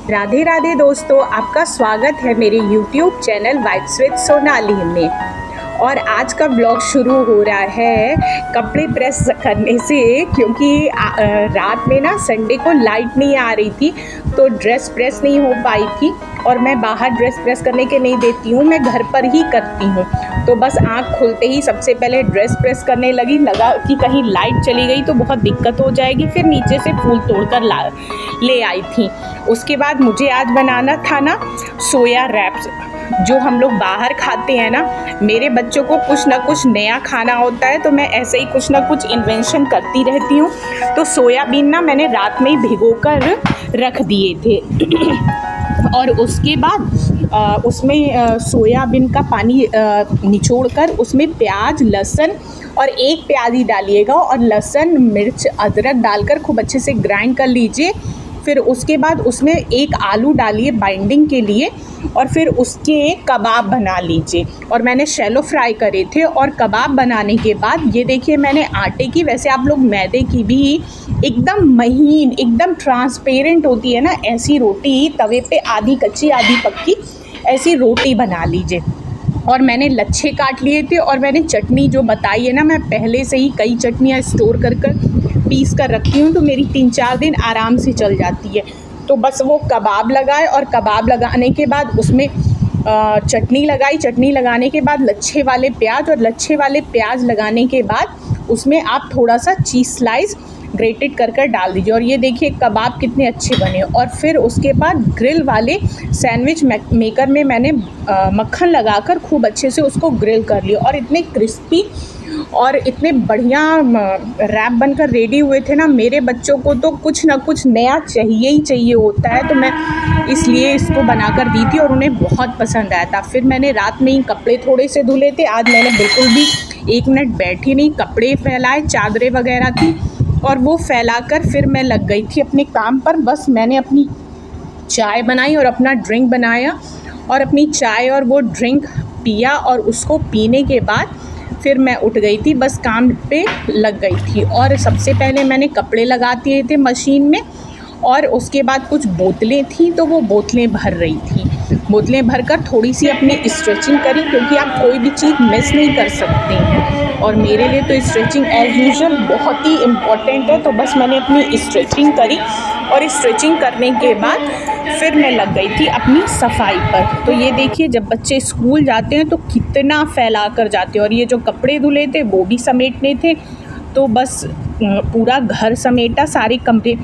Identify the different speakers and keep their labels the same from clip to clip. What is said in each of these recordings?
Speaker 1: राधे राधे दोस्तों, आपका स्वागत है मेरे YouTube channel vibes with Sonali में। और आज का ब्लॉग शुरू हो रहा है कपड़े प्रेस करने से, क्योंकि रात में ना संडे को लाइट नहीं आ रही थी तो ड्रेस प्रेस नहीं हो पाई थी। और मैं बाहर ड्रेस प्रेस करने के नहीं देती हूँ, मैं घर पर ही करती हूँ। तो बस आँख खुलते ही सबसे पहले ड्रेस प्रेस करने लगा कि कहीं लाइट चली गई तो बहुत दिक्कत हो जाएगी। फिर नीचे से फूल तोड़कर ले आई थी। उसके बाद मुझे आज बनाना था ना सोया रैप्स, जो हम लोग बाहर खाते हैं ना। मेरे बच्चों को कुछ ना कुछ नया खाना होता है तो मैं ऐसे ही कुछ ना कुछ इन्वेंशन करती रहती हूँ। तो सोयाबीन ना मैंने रात में ही भिगोकर रख दिए थे और उसके बाद उसमें सोयाबीन का पानी निचोड़कर उसमें प्याज, लहसुन और एक प्याज ही डालिएगा और लहसुन, मिर्च, अदरक डालकर खूब अच्छे से ग्राइंड कर लीजिए। फिर उसके बाद उसमें एक आलू डालिए बाइंडिंग के लिए और फिर उसके कबाब बना लीजिए। और मैंने शैलो फ्राई करे थे। और कबाब बनाने के बाद ये देखिए मैंने आटे की, वैसे आप लोग मैदे की भी एकदम महीन, एकदम ट्रांसपेरेंट होती है ना, ऐसी रोटी तवे पे आधी कच्ची आधी पक्की ऐसी रोटी बना लीजिए। और मैंने लच्छे काट लिए थे और मैंने चटनी जो बताई है ना, मैं पहले से ही कई चटनियाँ स्टोर कर पीस कर रखती हूँ तो मेरी 3-4 दिन आराम से चल जाती है। तो बस वो कबाब लगाए और कबाब लगाने के बाद उसमें चटनी लगाई। चटनी लगाने के बाद लच्छे वाले प्याज, और लच्छे वाले प्याज लगाने के बाद उसमें आप थोड़ा सा चीज़ स्लाइस ग्रेटेड कर डाल दीजिए। और ये देखिए कबाब कितने अच्छे बने। और फिर उसके बाद ग्रिल वाले सैंडविच मेकर में मैंने मक्खन लगाकर खूब अच्छे से उसको ग्रिल कर लिया। और इतने क्रिस्पी और इतने बढ़िया रैप बनकर रेडी हुए थे ना। मेरे बच्चों को तो कुछ ना कुछ नया चाहिए ही चाहिए होता है, तो मैं इसलिए इसको बनाकर दी थी और उन्हें बहुत पसंद आया था। फिर मैंने रात में ही कपड़े थोड़े से धुले थे। आज मैंने बिल्कुल भी 1 मिनट बैठी नहीं, कपड़े फैलाए, चादरें वगैरह थी और वो फैलाकर फिर मैं लग गई थी अपने काम पर। बस मैंने अपनी चाय बनाई और अपना ड्रिंक बनाया और अपनी चाय और वो ड्रिंक पिया। और उसको पीने के बाद फिर मैं उठ गई थी, बस काम पे लग गई थी। और सबसे पहले मैंने कपड़े लगा दिए थे मशीन में और उसके बाद कुछ बोतलें थी तो वो बोतलें भर रही थी। बोतलें भरकर थोड़ी सी अपनी स्ट्रेचिंग करी, क्योंकि आप कोई भी चीज़ मिस नहीं कर सकते हैं। और मेरे लिए तो स्ट्रेचिंग एज़ यूजुअल बहुत ही इम्पॉर्टेंट है। तो बस मैंने अपनी स्ट्रेचिंग करी और स्ट्रेचिंग करने के बाद फिर मैं लग गई थी अपनी सफाई पर। तो ये देखिए जब बच्चे स्कूल जाते हैं तो कितना फैला कर जाते हैं। और ये जो कपड़े धुले थे वो भी समेटने थे, तो बस पूरा घर समेटा, सारे कमरे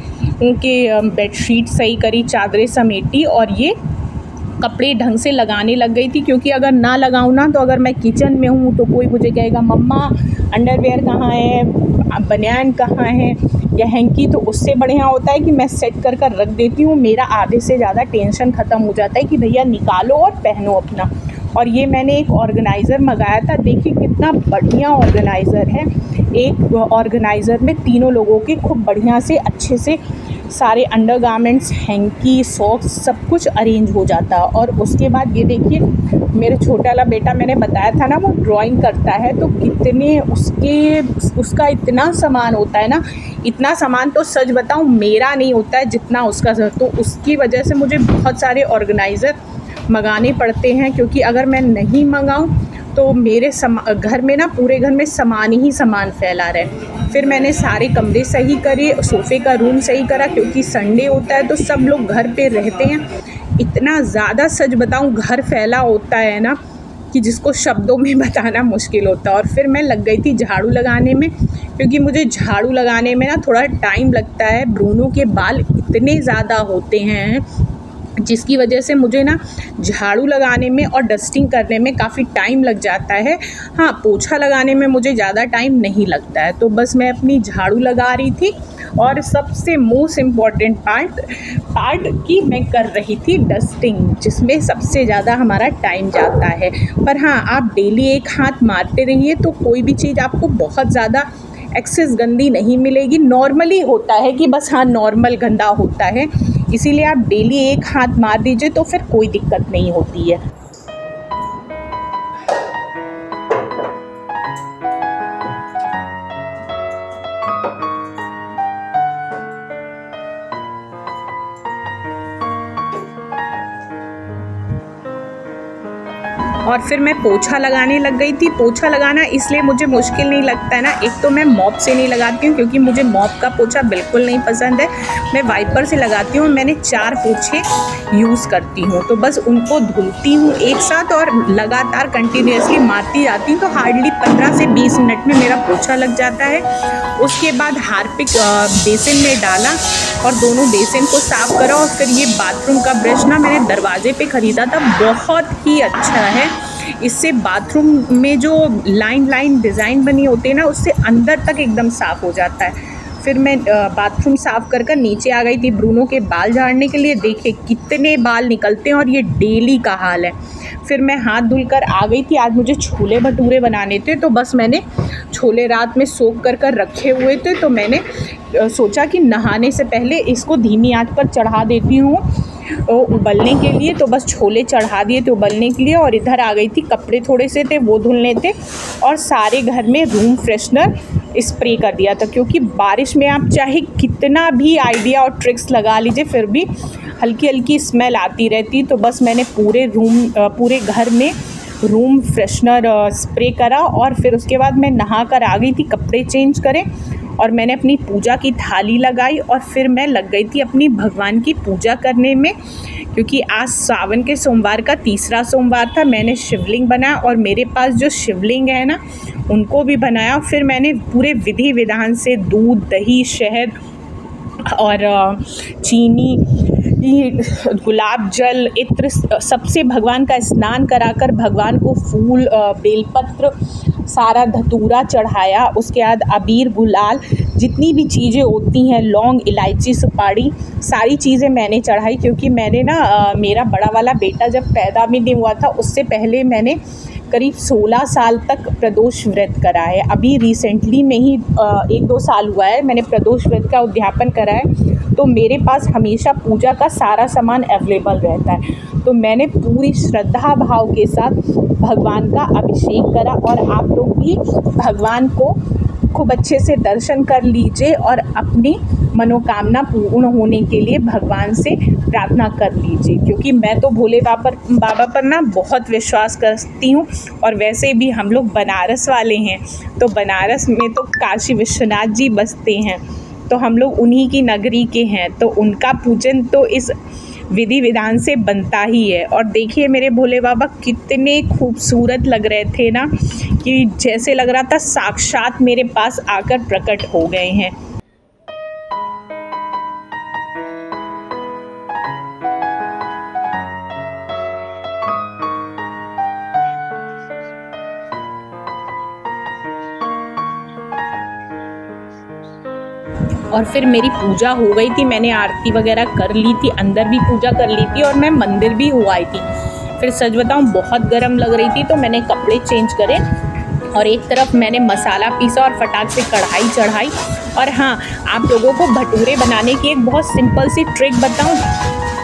Speaker 1: के बेडशीट सही करी, चादरें समेटी और ये कपड़े ढंग से लगाने लग गई थी। क्योंकि अगर ना लगाऊँ ना तो अगर मैं किचन में हूँ तो कोई मुझे कहेगा मम्मा अंडरवेयर कहाँ है, बनियान कहाँ है या हैंकी। तो उससे बढ़िया होता है कि मैं सेट कर रख देती हूँ। मेरा आधे से ज़्यादा टेंशन ख़त्म हो जाता है कि भैया निकालो और पहनो अपना। और ये मैंने एक ऑर्गेनाइज़र मंगाया था, देखिए कितना बढ़िया ऑर्गेनाइज़र है। एक ऑर्गेनाइज़र में तीनों लोगों के खूब बढ़िया से अच्छे से सारे अंडरगारमेंट्स, हैंकी, सॉक्स सब कुछ अरेंज हो जाता है। और उसके बाद ये देखिए मेरे छोटा वाला बेटा, मैंने बताया था ना वो ड्राइंग करता है, तो कितने उसका इतना सामान होता है ना। इतना सामान तो सच बताऊं मेरा नहीं होता है जितना उसका। तो उसकी वजह से मुझे बहुत सारे ऑर्गेनाइज़र मंगाने पड़ते हैं, क्योंकि अगर मैं नहीं मंगाऊं तो मेरे घर में ना पूरे घर में सामान ही सामान फैला रहे। फिर मैंने सारे कमरे सही करे, सोफ़े का रूम सही करा, क्योंकि संडे होता है तो सब लोग घर पे रहते हैं। इतना ज़्यादा सच बताऊं घर फैला होता है ना कि जिसको शब्दों में बताना मुश्किल होता है। और फिर मैं लग गई थी झाड़ू लगाने में, क्योंकि मुझे झाड़ू लगाने में ना थोड़ा टाइम लगता है। ब्रूनो के बाल इतने ज़्यादा होते हैं जिसकी वजह से मुझे ना झाड़ू लगाने में और डस्टिंग करने में काफ़ी टाइम लग जाता है। हाँ, पोछा लगाने में मुझे ज़्यादा टाइम नहीं लगता है। तो बस मैं अपनी झाड़ू लगा रही थी और सबसे मोस्ट इम्पॉर्टेंट पार्ट की मैं कर रही थी डस्टिंग, जिसमें सबसे ज़्यादा हमारा टाइम जाता है। पर हाँ, आप डेली एक हाथ मारते रहिए तो कोई भी चीज़ आपको बहुत ज़्यादा एक्सेस गंदी नहीं मिलेगी। नॉर्मली होता है कि बस हाँ नॉर्मल गंदा होता है, इसीलिए आप डेली एक हाथ मार दीजिए तो फिर कोई दिक्कत नहीं होती है। और फिर मैं पोछा लगाने लग गई थी। पोछा लगाना इसलिए मुझे मुश्किल नहीं लगता है ना, एक तो मैं मॉप से नहीं लगाती हूँ क्योंकि मुझे मॉप का पोछा बिल्कुल नहीं पसंद है, मैं वाइपर से लगाती हूँ। मैंने 4 पोछे यूज़ करती हूँ, तो बस उनको धुलती हूँ एक साथ और लगातार कंटिन्यूसली मारती जाती हूँ, तो हार्डली 15 से 20 मिनट में मेरा पोछा लग जाता है। उसके बाद हार्पिक बेसिन में डाला और दोनों बेसिन को साफ़ करा। और फिर ये बाथरूम का ब्रश ना मैंने दरवाजे पे ख़रीदा था, बहुत ही अच्छा है। इससे बाथरूम में जो लाइन डिज़ाइन बनी होती है ना, उससे अंदर तक एकदम साफ़ हो जाता है। फिर मैं बाथरूम साफ़ कर नीचे आ गई थी ब्रूनो के बाल झाड़ने के लिए। देखिए कितने बाल निकलते हैं और ये डेली का हाल है। फिर मैं हाथ धुलकर आ गई थी। आज मुझे छोले भटूरे बनाने थे, तो बस मैंने छोले रात में सोख कर रखे हुए थे, तो मैंने सोचा कि नहाने से पहले इसको धीमी आंच पर चढ़ा देती हूँ उबलने के लिए। तो बस छोले चढ़ा दिए थे उबलने के लिए और इधर आ गई थी। कपड़े थोड़े से थे वो धुलने थे और सारे घर में रूम फ्रेशनर स्प्रे कर दिया था, क्योंकि बारिश में आप चाहे कितना भी आइडिया और ट्रिक्स लगा लीजिए फिर भी हल्की हल्की स्मेल आती रहती। तो बस मैंने पूरे घर में रूम फ्रेशनर स्प्रे करा और फिर उसके बाद मैं नहा कर आ गई थी कपड़े चेंज करें और मैंने अपनी पूजा की थाली लगाई और फिर मैं लग गई थी अपनी भगवान की पूजा करने में, क्योंकि आज सावन के सोमवार का तीसरा सोमवार था। मैंने शिवलिंग बनाया और मेरे पास जो शिवलिंग है ना उनको भी बनाया। फिर मैंने पूरे विधि विधान से दूध, दही, शहद और चीनी, गुलाब जल, इत्र सबसे भगवान का स्नान कराकर भगवान को फूल, बेलपत्र, सारा धतूरा चढ़ाया। उसके बाद अबीर, गुलाल, जितनी भी चीज़ें होती हैं, लौंग, इलायची, सुपारी, सारी चीज़ें मैंने चढ़ाई। क्योंकि मैंने ना मेरा बड़ा वाला बेटा जब पैदा भी नहीं हुआ था उससे पहले मैंने करीब 16 साल तक प्रदोष व्रत करा है। अभी रिसेंटली में ही 1-2 साल हुआ है मैंने प्रदोष व्रत का उद्यापन करा है, तो मेरे पास हमेशा पूजा का सारा सामान अवेलेबल रहता है। तो मैंने पूरी श्रद्धा भाव के साथ भगवान का अभिषेक करा और आप लोग भी भगवान को खूब अच्छे से दर्शन कर लीजिए और अपनी मनोकामना पूर्ण होने के लिए भगवान से प्रार्थना कर लीजिए। क्योंकि मैं तो भोले बाबा पर ना बहुत विश्वास करती हूँ और वैसे भी हम लोग बनारस वाले हैं, तो बनारस में तो काशी विश्वनाथ जी बसते हैं, तो हम लोग उन्हीं की नगरी के हैं, तो उनका पूजन तो इस विधि विधान से बनता ही है। और देखिए मेरे भोले बाबा कितने खूबसूरत लग रहे थे ना, कि जैसे लग रहा था साक्षात मेरे पास आकर प्रकट हो गए हैं। और फिर मेरी पूजा हो गई थी, मैंने आरती वगैरह कर ली थी, अंदर भी पूजा कर ली थी और मैं मंदिर भी हो आई थी। फिर सच बताऊं बहुत गर्म लग रही थी, तो मैंने कपड़े चेंज करे और एक तरफ मैंने मसाला पीसा और फटाक से कढ़ाई चढ़ाई। और हाँ, आप लोगों को भटूरे बनाने की एक बहुत सिंपल सी ट्रिक बताऊं।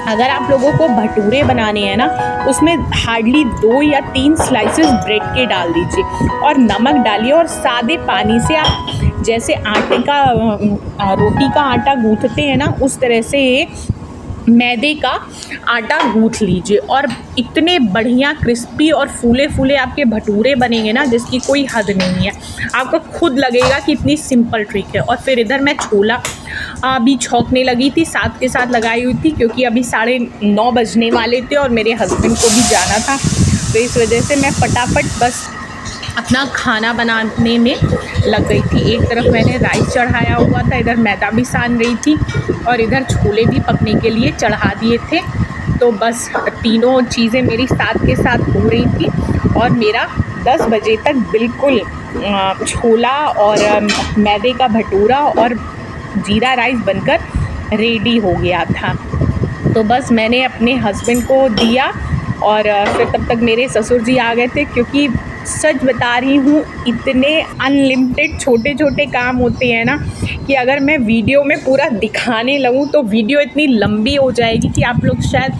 Speaker 1: अगर आप लोगों को भटूरे बनाने हैं ना, उसमें हार्डली 2 या 3 स्लाइसेस ब्रेड के डाल दीजिए और नमक डालिए और सादे पानी से आप जैसे आटे का रोटी का आटा गूँथते हैं ना, उस तरह से मैदे का आटा गूँथ लीजिए और इतने बढ़िया क्रिस्पी और फूले फूले आपके भटूरे बनेंगे ना, जिसकी कोई हद नहीं है। आपको खुद लगेगा कि इतनी सिंपल ट्रिक है। और फिर इधर मैं छोला अभी छौंकने लगी थी, साथ के साथ लगाई हुई थी, क्योंकि अभी 9:30 बजने वाले थे और मेरे हस्बैंड को भी जाना था, तो इस वजह से मैं फटाफट बस अपना खाना बनाने में लग गई थी। एक तरफ मैंने राइस चढ़ाया हुआ था, इधर मैदा भी सान रही थी और इधर छोले भी पकने के लिए चढ़ा दिए थे। तो बस तीनों चीज़ें मेरी साथ के साथ हो रही थी और मेरा 10 बजे तक बिल्कुल छोला और मैदे का भटूरा और जीरा राइस बनकर रेडी हो गया था। तो बस मैंने अपने हस्बैंड को दिया और फिर तब तक मेरे ससुर जी आ गए थे, क्योंकि सच बता रही हूँ इतने अनलिमिटेड छोटे छोटे काम होते हैं ना, कि अगर मैं वीडियो में पूरा दिखाने लगूँ तो वीडियो इतनी लंबी हो जाएगी कि आप लोग शायद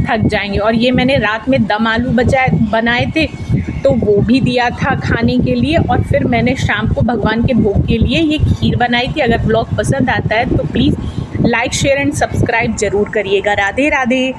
Speaker 1: थक जाएंगे। और ये मैंने रात में दम आलू बनाए थे, तो वो भी दिया था खाने के लिए। और फिर मैंने शाम को भगवान के भोग के लिए ये खीर बनाई थी। अगर ब्लॉग पसंद आता है तो please like, share and subscribe ज़रूर करिएगा। राधे राधे।